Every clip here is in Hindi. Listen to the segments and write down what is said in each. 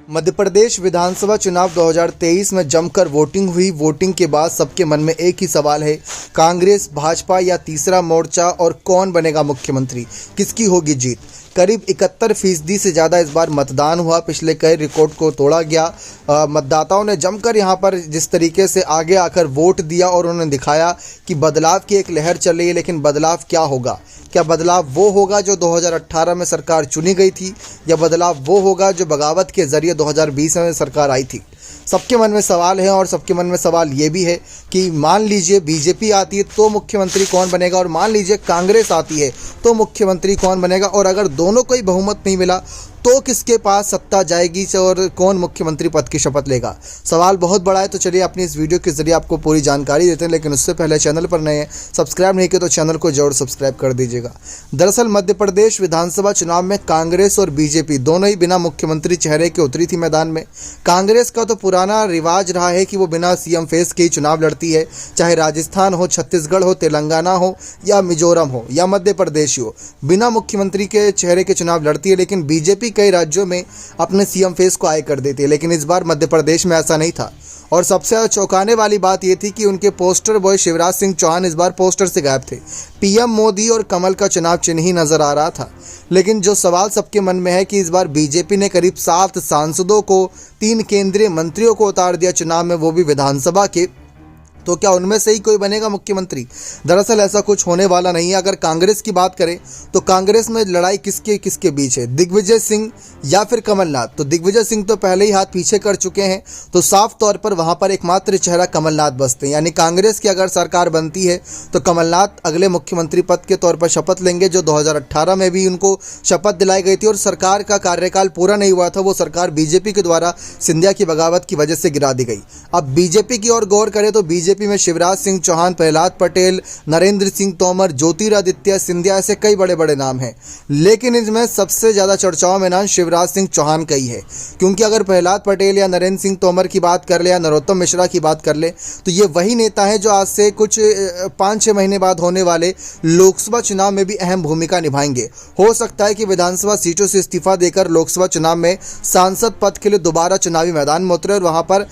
मध्य प्रदेश विधानसभा चुनाव 2023 में जमकर वोटिंग हुई। वोटिंग के बाद सबके मन में एक ही सवाल है, कांग्रेस, भाजपा या तीसरा मोर्चा, और कौन बनेगा मुख्यमंत्री, किसकी होगी जीत। करीब 71% से ज़्यादा इस बार मतदान हुआ। पिछले कई रिकॉर्ड को तोड़ा गया। मतदाताओं ने जमकर यहाँ पर जिस तरीके से आगे आकर वोट दिया और उन्होंने दिखाया कि बदलाव की एक लहर चल रही है। लेकिन बदलाव क्या होगा? क्या बदलाव वो होगा जो 2018 में सरकार चुनी गई थी, या बदलाव वो होगा जो बगावत के जरिए 2020 में सरकार आई थी? सबके मन में सवाल है। और सबके मन में सवाल ये भी है कि मान लीजिए बीजेपी आती है तो मुख्यमंत्री कौन बनेगा, और मान लीजिए कांग्रेस आती है तो मुख्यमंत्री कौन बनेगा, और अगर दोनों को ही बहुमत नहीं मिला तो किसके पास सत्ता जाएगी और कौन मुख्यमंत्री पद की शपथ लेगा। सवाल बहुत बड़ा है। तो चलिए अपनी इस वीडियो के जरिए आपको पूरी जानकारी देते हैं। लेकिन उससे पहले चैनल पर नए हैं, सब्सक्राइब नहीं किया तो चैनल को जरूर सब्सक्राइब कर दीजिएगा। दरअसल मध्य प्रदेश विधानसभा चुनाव में कांग्रेस और बीजेपी दोनों ही बिना मुख्यमंत्री चेहरे के उतरी थी मैदान में। कांग्रेस का तो पुराना रिवाज रहा है कि वो बिना सीएम फेस के ही चुनाव लड़ती है, चाहे राजस्थान हो, छत्तीसगढ़ हो, तेलंगाना हो, या मिजोरम हो, या मध्य प्रदेश हो, बिना मुख्यमंत्री के चेहरे के चुनाव लड़ती है। लेकिन बीजेपी कई राज्यों में अपने सीएम फेस को आए कर देती है। लेकिन इस बार मध्य प्रदेश में ऐसा नहीं था। और सबसे ज़्यादा चौंकाने वाली बात यह थी कि उनके पोस्टर बॉय शिवराज सिंह चौहान इस बार पोस्टर से गायब थे। पीएम मोदी और कमल का चुनाव चिन्ह ही नजर आ रहा था। लेकिन जो सवाल सबके मन में है कि इस बार बीजेपी ने करीब 7 सांसदों को, 3 केंद्रीय मंत्रियों को उतार दिया चुनाव में, वो भी विधानसभा के, तो क्या उनमें से ही कोई बनेगा मुख्यमंत्री? दरअसल ऐसा कुछ होने वाला नहीं है। अगर कांग्रेस की बात करें तो कांग्रेस में लड़ाई किसके किसके बीच है, दिग्विजय सिंह या फिर कमलनाथ। तो दिग्विजय सिंह तो पहले ही हाथ पीछे कर चुके हैं, तो साफ तौर पर वहां पर एकमात्र चेहरा कमलनाथ बचते हैं। यानी कांग्रेस की अगर सरकार बनती है तो कमलनाथ अगले मुख्यमंत्री पद के तौर पर शपथ लेंगे, जो 2018 में भी उनको शपथ दिलाई गई थी और सरकार का कार्यकाल पूरा नहीं हुआ था। वो सरकार बीजेपी के द्वारा सिंधिया की बगावत की वजह से गिरा दी गई। अब बीजेपी की ओर गौर करें तो बीजेपी में शिवराज सिंह चौहान, प्रहलाद पटेल, नरेंद्र सिंह तोमर, ज्योतिरादित्य सिंधिया, ऐसे कई बड़े बड़े नाम हैं। लेकिन इसमें सबसे ज़्यादा चर्चाओं में नाम शिवराज सिंह चौहान का ही है, क्योंकि अगर प्रहलाद पटेल या नरेंद्र सिंह तोमर की बात कर ले या नरोत्तम मिश्रा की बात कर ले तो ये वही नेता है जो आज से कुछ 5-6 महीने बाद होने वाले लोकसभा चुनाव में भी अहम भूमिका निभाएंगे। हो सकता है कि विधानसभा सीटों से इस्तीफा देकर लोकसभा चुनाव में सांसद पद के लिए दोबारा चुनावी मैदान में उतरे और वहां पर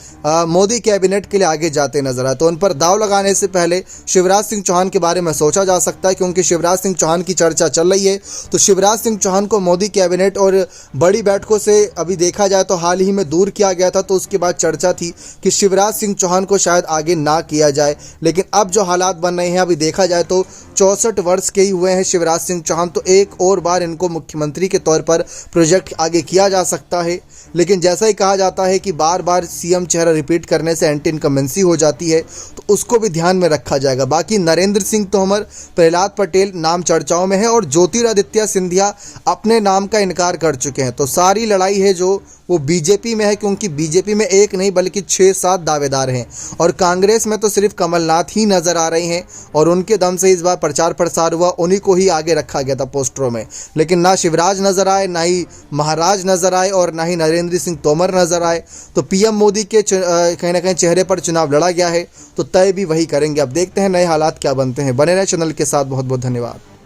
मोदी कैबिनेट के लिए आगे जाते नजर आए। तो उन पर दाव लगाने से पहले शिवराज सिंह चौहान के बारे में सोचा जा सकता है, क्योंकि शिवराज सिंह चौहान की चर्चा चल रही है। तो शिवराज सिंह चौहान को मोदी कैबिनेट और बड़ी बैठकों से अभी देखा जाए तो हाल ही में दूर किया गया था। तो उसके बाद चर्चा थी कि शिवराज सिंह चौहान को शायद आगे ना किया जाए। लेकिन अब जो हालात बन रहे हैं, अभी देखा जाए तो 64 वर्ष के ही हुए हैं शिवराज सिंह चौहान, तो एक और बार इनको मुख्यमंत्री के तौर पर प्रोजेक्ट आगे किया जा सकता है। लेकिन जैसा ही कहा जाता है कि बार बार सीएम चेहरा रिपीट करने से एंटी इनकम्बेंसी हो जाती है, तो उसको भी ध्यान में रखा जाएगा। बाकी नरेंद्र सिंह तोमर, प्रहलाद पटेल नाम चर्चाओं में है और ज्योतिरादित्य सिंधिया अपने नाम का इनकार कर चुके हैं। तो सारी लड़ाई है जो वो बीजेपी में है, क्योंकि बीजेपी में एक नहीं बल्कि 6-7 दावेदार हैं और कांग्रेस में तो सिर्फ कमलनाथ ही नजर आ रहे हैं और उनके दम से इस बार प्रचार प्रसार हुआ, उन्हीं को ही आगे रखा गया था पोस्टरों में। लेकिन ना शिवराज नजर आए, ना ही महाराज नजर आए और ना ही नरेंद्र सिंह तोमर नजर आए। तो पीएम मोदी के कहीं ना कहीं चेहरे पर चुनाव लड़ा गया है, तो तय भी वही करेंगे। अब देखते हैं नए हालात क्या बनते हैं। बने रहे चैनल के साथ। बहुत बहुत धन्यवाद।